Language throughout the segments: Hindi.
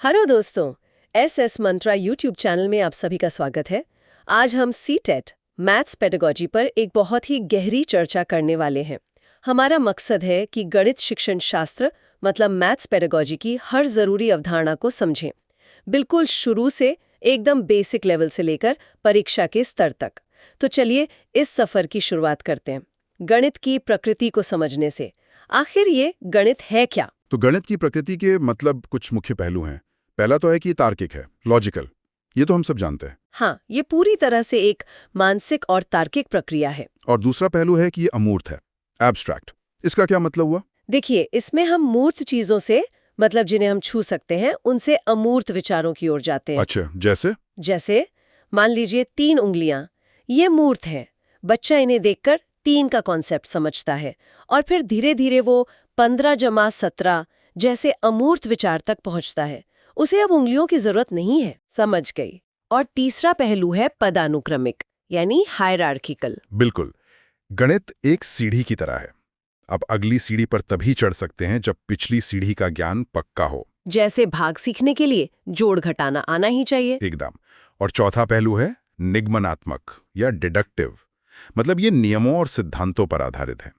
हेलो दोस्तों, एस मंत्रा यूट्यूब चैनल में आप सभी का स्वागत है। आज हम सीटेट मैथ्स पेडागोजी पर एक बहुत ही गहरी चर्चा करने वाले हैं। हमारा मकसद है कि गणित शिक्षण शास्त्र मतलब मैथ्स पेडागोजी की हर ज़रूरी अवधारणा को समझें, बिल्कुल शुरू से एकदम बेसिक लेवल से लेकर परीक्षा के स्तर तक। तो चलिए इस सफ़र की शुरुआत करते हैं, गणित की प्रकृति को समझने से। आखिर ये गणित है क्या? तो गणित की प्रकृति के मतलब कुछ मुख्य पहलू हैं। पहला तो है कि तार्किक है, लॉजिकल। ये तो हम सब जानते हैं। हाँ, ये पूरी तरह से एक मानसिक और तार्किक प्रक्रिया है। और दूसरा पहलू है कि ये अमूर्त है, एब्स्ट्रैक्ट। इसका क्या मतलब हुआ? देखिए, इसमें हम मूर्त चीजों से मतलब जिन्हें हम छू सकते हैं उनसे अमूर्त विचारों की ओर जाते हैं। अच्छा, जैसे मान लीजिए 3 उंगलियां, ये मूर्त है। बच्चा इन्हें देखकर 3 का कॉन्सेप्ट समझता है और फिर धीरे धीरे वो 15 जमा 17 जैसे अमूर्त विचार तक पहुंचता है। उसे अब उंगलियों की जरूरत नहीं है। समझ गई। और तीसरा पहलू है पदानुक्रमिक, यानी हायरार्किकल। बिल्कुल। गणित एक सीढ़ी की तरह है। आप अगली सीढ़ी पर तभी चढ़ सकते हैं जब पिछली सीढ़ी का ज्ञान पक्का हो। जैसे भाग सीखने के लिए जोड़ घटाना आना ही चाहिए। एकदम। और चौथा पहलू है निगमनात्मक या डिडक्टिव। मतलब ये नियमों और सिद्धांतों पर आधारित है।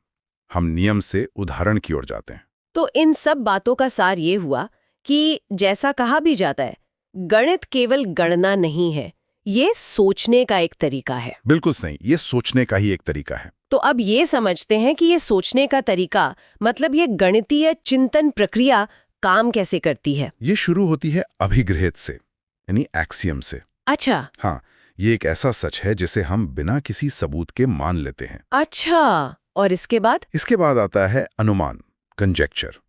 हम नियम से उदाहरण की ओर जाते हैं। तो इन सब बातों का सार ये हुआ कि जैसा कहा भी जाता है, गणित केवल गणना नहीं है, ये सोचने का एक तरीका है। बिल्कुल सही, ये सोचने का ही एक तरीका है। तो अब ये समझते हैं कि ये सोचने का तरीका मतलब ये गणितीय चिंतन प्रक्रिया काम कैसे करती है। ये शुरू होती है अभिगृहित से, यानी एक्सियम से। अच्छा। हाँ, ये एक ऐसा सच है जिसे हम बिना किसी सबूत के मान लेते हैं। अच्छा, और इसके बाद? इसके बाद आता है अनुमान, कंजेक्चर।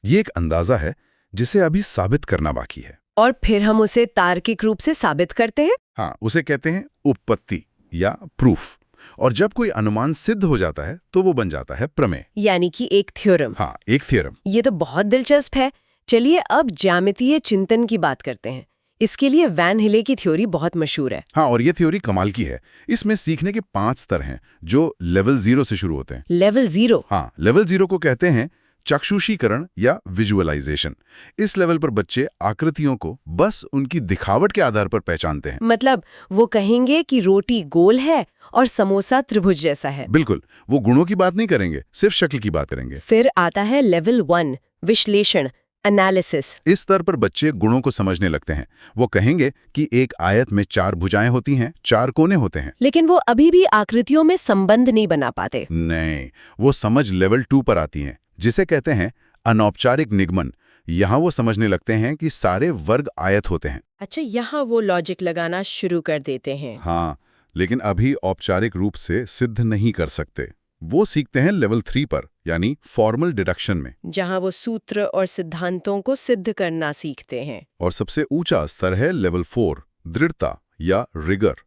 ये एक अंदाजा है जिसे अभी साबित करना बाकी है। और फिर हम उसे तार्किक रूप से साबित करते हैं। हाँ, उसे कहते हैं उपपत्ति या प्रूफ। और जब कोई अनुमान सिद्ध हो जाता है तो वो बन जाता है प्रमेय, यानी कि एक थ्योरम। हाँ, एक थ्योरम। ये तो बहुत दिलचस्प है। चलिए अब ज्यामितीय चिंतन की बात करते हैं। इसके लिए वैन हिले की थ्योरी बहुत मशहूर है। हाँ, और ये थ्योरी कमाल की है। इसमें सीखने के 5 स्तर हैं जो लेवल 0 से शुरू होते हैं। लेवल 0? हाँ, लेवल 0 को कहते हैं चक्षुषीकरण या विजुअलाइजेशन। इस लेवल पर बच्चे आकृतियों को बस उनकी दिखावट के आधार पर पहचानते हैं। मतलब वो कहेंगे कि रोटी गोल है और समोसा त्रिभुज जैसा है। बिल्कुल, वो गुणों की बात नहीं करेंगे, सिर्फ शक्ल की बात करेंगे। फिर आता है लेवल 1, विश्लेषण, एनालिसिस। इस स्तर पर बच्चे गुणों को समझने लगते हैं। वो कहेंगे कि एक आयत में 4 भुजाएं होती हैं, 4 कोने होते हैं। लेकिन वो अभी भी आकृतियों में संबंध नहीं बना पाते। नहीं, वो समझ लेवल 2 पर आती हैं, जिसे कहते हैं अनौपचारिक निगमन। यहाँ वो समझने लगते हैं कि सारे वर्ग आयत होते हैं। अच्छा, यहाँ वो लॉजिक लगाना शुरू कर देते हैं। हाँ, लेकिन अभी औपचारिक रूप से सिद्ध नहीं कर सकते। वो सीखते हैं लेवल 3 पर, यानी फॉर्मल डिडक्शन में, जहाँ वो सूत्र और सिद्धांतों को सिद्ध करना सीखते हैं। और सबसे ऊंचा स्तर है लेवल 4, दृढ़ता या रिगर।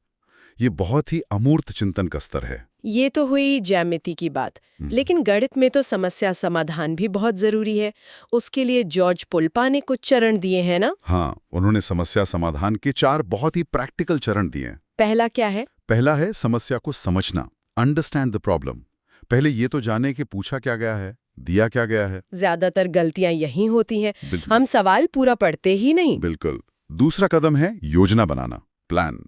ये बहुत ही अमूर्त चिंतन का स्तर है। ये तो हुई ज्यामिति की बात, लेकिन गणित में तो समस्या समाधान भी बहुत जरूरी है। उसके लिए जॉर्ज पुल्पा ने कुछ चरण दिए हैं ना? हाँ, उन्होंने समस्या समाधान के 4 बहुत ही प्रैक्टिकल चरण दिए हैं। पहला क्या है? पहला है समस्या को समझना, अंडरस्टैंड द प्रॉब्लम। पहले ये तो जाने कि पूछा क्या गया है, दिया क्या गया है। ज्यादातर गलतियां यही होती हैं। बिल्कुल। हम सवाल पूरा पढ़ते ही नहीं। बिल्कुल। दूसरा कदम है योजना बनाना, प्लान।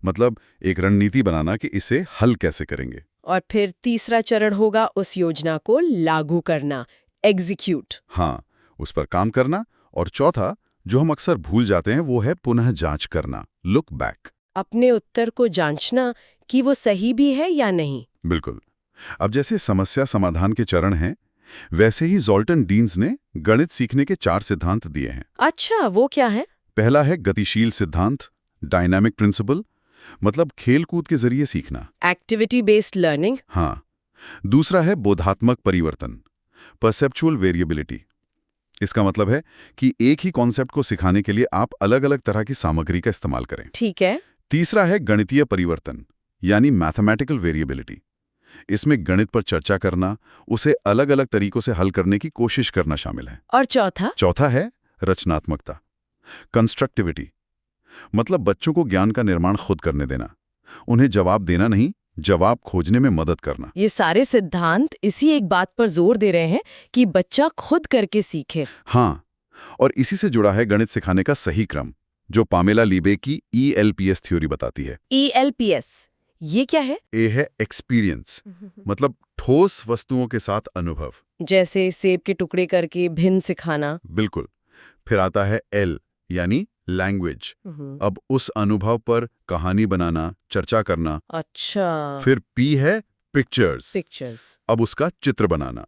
मतलब एक रणनीति बनाना कि इसे हल कैसे करेंगे। और फिर तीसरा चरण होगा उस योजना को लागू करना, एग्जीक्यूट। हाँ, उस पर काम करना। और चौथा, जो हम अक्सर भूल जाते हैं, वो है पुनः जांच करना, लुक बैक। अपने उत्तर को जांचना कि वो सही भी है या नहीं। बिल्कुल। अब जैसे समस्या समाधान के चरण हैं, वैसे ही ज़ोल्टन डीन्स ने गणित सीखने के 4 सिद्धांत दिए हैं। अच्छा, वो क्या है? पहला है गतिशील सिद्धांत, डायनामिक प्रिंसिपल, मतलब खेल कूद के जरिए सीखना, एक्टिविटी बेस्ड लर्निंग। हाँ। दूसरा है बोधात्मक परिवर्तन, परसेप्चुअल वेरिएबिलिटी। इसका मतलब है कि एक ही कॉन्सेप्ट को सिखाने के लिए आप अलग अलग तरह की सामग्री का इस्तेमाल करें। ठीक है। तीसरा है गणितीय परिवर्तन, यानी मैथमेटिकल वेरिएबिलिटी। इसमें गणित पर चर्चा करना, उसे अलग अलग तरीकों से हल करने की कोशिश करना शामिल है। और चौथा? चौथा है रचनात्मकता, कंस्ट्रक्टिविटी। मतलब बच्चों को ज्ञान का निर्माण खुद करने देना, उन्हें जवाब देना नहीं, जवाब खोजने में मदद करना। ये सारे सिद्धांत इसी एक बात पर जोर दे रहे हैं कि बच्चा खुद करके सीखे। हाँ, और इसी से जुड़ा है गणित सिखाने का सही क्रम, जो पामेला लीबे की ELPS थ्योरी बताती है। ELPS, ये क्या है? ए है एक्सपीरियंस, मतलब ठोस वस्तुओं के साथ अनुभव। जैसे सेब के टुकड़े करके भिन्न सिखाना। बिल्कुल। फिर आता है L, यानी लैंग्वेज। अब उस अनुभव पर कहानी बनाना, चर्चा करना। अच्छा। फिर P है पिक्चर्स, पिक्चर्स। अब उसका चित्र बनाना।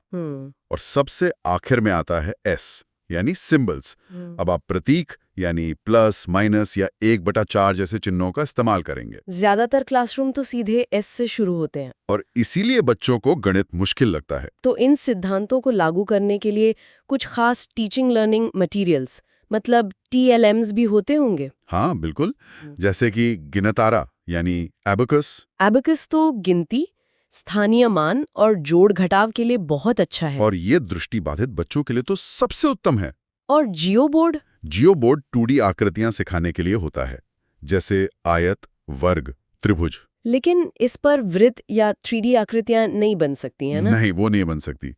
और सबसे आखिर में आता है S, यानी सिंबल्स। अब आप प्रतीक यानी प्लस, माइनस या 1/4 जैसे चिन्हों का इस्तेमाल करेंगे। ज्यादातर क्लासरूम तो सीधे S से शुरू होते हैं। और इसीलिए बच्चों को गणित मुश्किल लगता है। तो इन सिद्धांतों को लागू करने के लिए कुछ खास टीचिंग लर्निंग मटेरियल्स, मतलब TLMs भी होते होंगे? हाँ बिल्कुल, जैसे कि गिनतारा यानी एबेकस। एबेकस तो गिनती, स्थानीय मान और जोड़ घटाव के लिए बहुत अच्छा है। और ये दृष्टिबाधित बच्चों के लिए तो सबसे उत्तम है। और जियो बोर्ड? जियो बोर्ड 2D आकृतियां सिखाने के लिए होता है, जैसे आयत, वर्ग, त्रिभुज। लेकिन इस पर वृत्त या 3D आकृतियां नहीं बन सकती हैं ना? नहीं, वो नहीं बन सकती।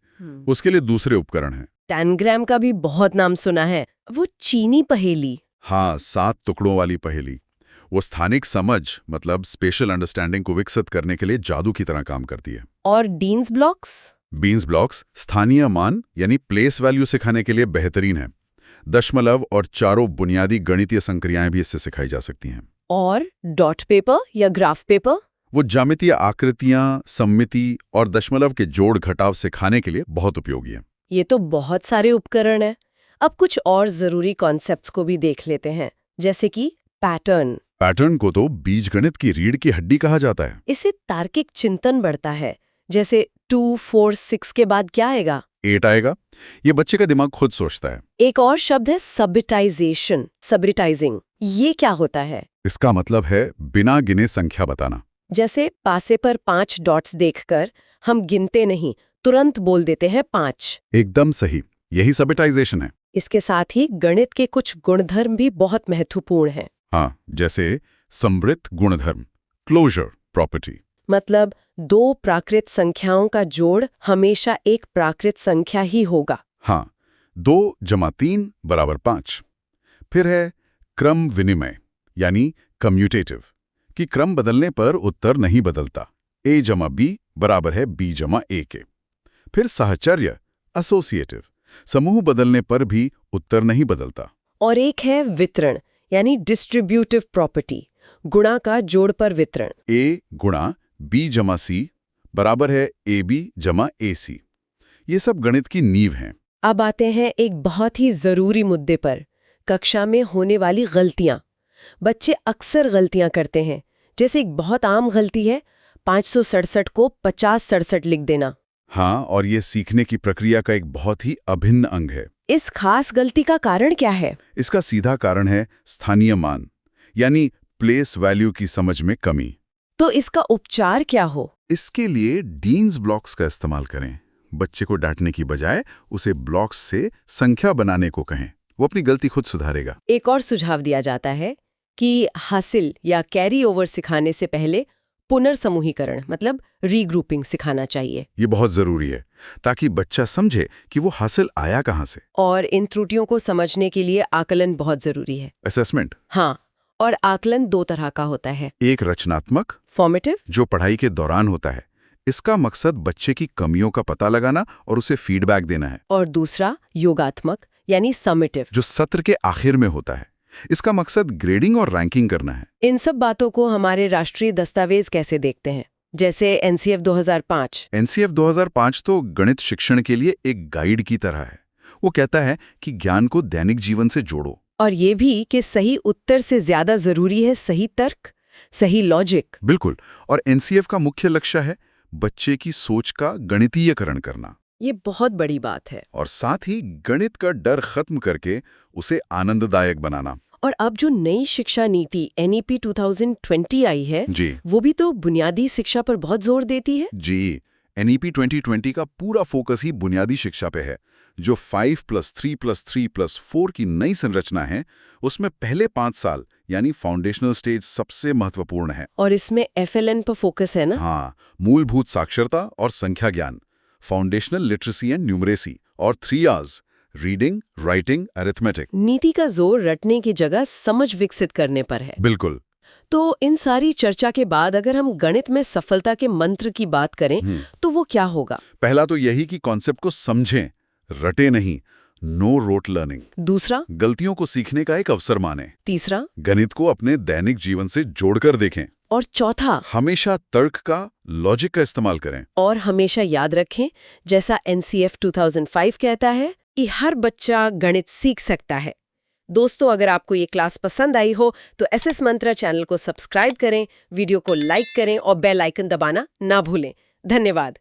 उसके लिए दूसरे उपकरण हैं। टैनग्राम का भी बहुत नाम सुना है। वो चीनी पहेली। हाँ, 7 टुकड़ों वाली पहेली। वो स्थानिक समझ, मतलब स्पेशल अंडरस्टैंडिंग को विकसित करने के लिए जादू की तरह काम करती है। और डीन्स ब्लॉक्स? बीन्स ब्लॉक्स स्थानीय मान यानी प्लेस वैल्यू सिखाने के लिए बेहतरीन है। दशमलव और चारों बुनियादी गणितीय संक्रियाएं भी इससे सिखाई जा सकती हैं। और डॉट पेपर या ग्राफ पेपर? वो ज्यामितीय आकृतियां, सममिति और दशमलव के जोड़ घटाव सिखाने के लिए बहुत उपयोगी है। ये तो बहुत सारे उपकरण हैं। अब कुछ और जरूरी कॉन्सेप्ट्स को भी देख लेते हैं, जैसे कि पैटर्न। पैटर्न को तो बीजगणित की रीढ़ की हड्डी कहा जाता है। इससे तार्किक चिंतन बढ़ता है। जैसे 2, 4, 6 के बाद क्या आएगा? 8 आएगा। ये बच्चे का दिमाग खुद सोचता है। एक और शब्द है सबटाइजेशन, सबरिटाइजिंग। ये क्या होता है? इसका मतलब है बिना गिने संख्या बताना। जैसे पासे पर 5 डॉट्स देखकर हम गिनते नहीं, तुरंत बोल देते हैं 5। एकदम सही, यही सबटाइजेशन है। इसके साथ ही गणित के कुछ गुणधर्म भी बहुत महत्वपूर्ण हैं। हाँ, जैसे समृद्ध गुणधर्म, क्लोजर प्रॉपर्टी। मतलब 2 प्राकृत संख्याओं का जोड़ हमेशा एक प्राकृत संख्या ही होगा। हाँ, 2 + 3 = 5। फिर है क्रम विनिमय यानी कम्यूटेटिव, कि क्रम बदलने पर उत्तर नहीं बदलता। A + B = B + A के। फिर साहचर्य एसोसिएटिव, समूह बदलने पर भी उत्तर नहीं बदलता। और एक है वितरण यानी डिस्ट्रीब्यूटिव प्रॉपर्टी, गुणा का जोड़ पर वितरण। A × B + C = AB + AC। ये सब गणित की नींव हैं। अब आते हैं एक बहुत ही जरूरी मुद्दे पर, कक्षा में होने वाली गलतियां। बच्चे अक्सर गलतियां करते हैं। जैसे एक बहुत आम गलती है 567 को 5067 लिख देना। हाँ, और ये सीखने की प्रक्रिया का एक बहुत ही अभिन्न अंग है। इस खास गलती का कारण क्या है? इसका सीधा कारण है स्थानीय मान यानी प्लेस वैल्यू की समझ में कमी। तो इसका उपचार क्या हो? इसके लिए डीन्स ब्लॉक्स का इस्तेमाल करें। बच्चे को डांटने की बजाय उसे ब्लॉक्स से संख्या बनाने को कहें। वो अपनी गलती खुद सुधारेगा। एक और सुझाव दिया जाता है कि हासिल या कैरी ओवर सिखाने से पहले पुनर्समूहीकरण, मतलब रीग्रुपिंग सिखाना चाहिए। ये बहुत जरूरी है, ताकि बच्चा समझे कि वो हासिल आया कहाँ से। और इन त्रुटियों को समझने के लिए आकलन बहुत जरूरी है। असेसमेंट। हाँ, और आकलन 2 तरह का होता है। एक रचनात्मक, फॉर्मेटिव, जो पढ़ाई के दौरान होता है। इसका मकसद बच्चे की कमियों का पता लगाना और उसे फीडबैक देना है। और दूसरा योगात्मक यानी समेटिव, जो सत्र के आखिर में होता है। इसका मकसद ग्रेडिंग और रैंकिंग करना है। इन सब बातों को हमारे राष्ट्रीय दस्तावेज कैसे देखते हैं? जैसे NCF 2005। NCF 2005 तो गणित शिक्षण के लिए एक गाइड की तरह है। वो कहता है कि ज्ञान को दैनिक जीवन से जोड़ो। और ये भी कि सही उत्तर से ज्यादा जरूरी है सही तर्क, सही लॉजिक। बिल्कुल। और NCF का मुख्य लक्ष्य है बच्चे की सोच का गणितीयकरण करना। ये बहुत बड़ी बात है। और साथ ही गणित का डर खत्म करके उसे आनंददायक बनाना। और अब जो नई शिक्षा नीति NEP 2020 आई है जी, वो भी तो बुनियादी शिक्षा पर बहुत जोर देती है। जी, NEP 2020 का पूरा फोकस ही बुनियादी शिक्षा पे है। जो 5+3+3+4 की नई संरचना है, उसमें पहले 5 साल यानी फाउंडेशनल स्टेज सबसे महत्वपूर्ण है। और इसमें FLN पर फोकस है ना? हाँ, मूलभूत साक्षरता और संख्या ज्ञान, फाउंडेशनल लिटरेसी एंड न्यूमरेसी, और 3 R's, रीडिंग, राइटिंग, अरिथमेटिक। नीति का जोर रटने की जगह समझ विकसित करने पर है। बिल्कुल। तो इन सारी चर्चा के बाद अगर हम गणित में सफलता के मंत्र की बात करें तो वो क्या होगा? पहला तो यही कि कॉन्सेप्ट को समझें, रटे नहीं। No rote learning. दूसरा, गलतियों को सीखने का एक अवसर माने। तीसरा, गणित को अपने दैनिक जीवन से जोड़कर देखें। और चौथा, हमेशा तर्क का, लॉजिक का इस्तेमाल करें। और हमेशा याद रखें, जैसा NCF 2005 कहता है कि हर बच्चा गणित सीख सकता है। दोस्तों, अगर आपको ये क्लास पसंद आई हो तो SS मंत्रा चैनल को सब्सक्राइब करें, वीडियो को लाइक करें और बेल आइकन दबाना ना भूलें। धन्यवाद।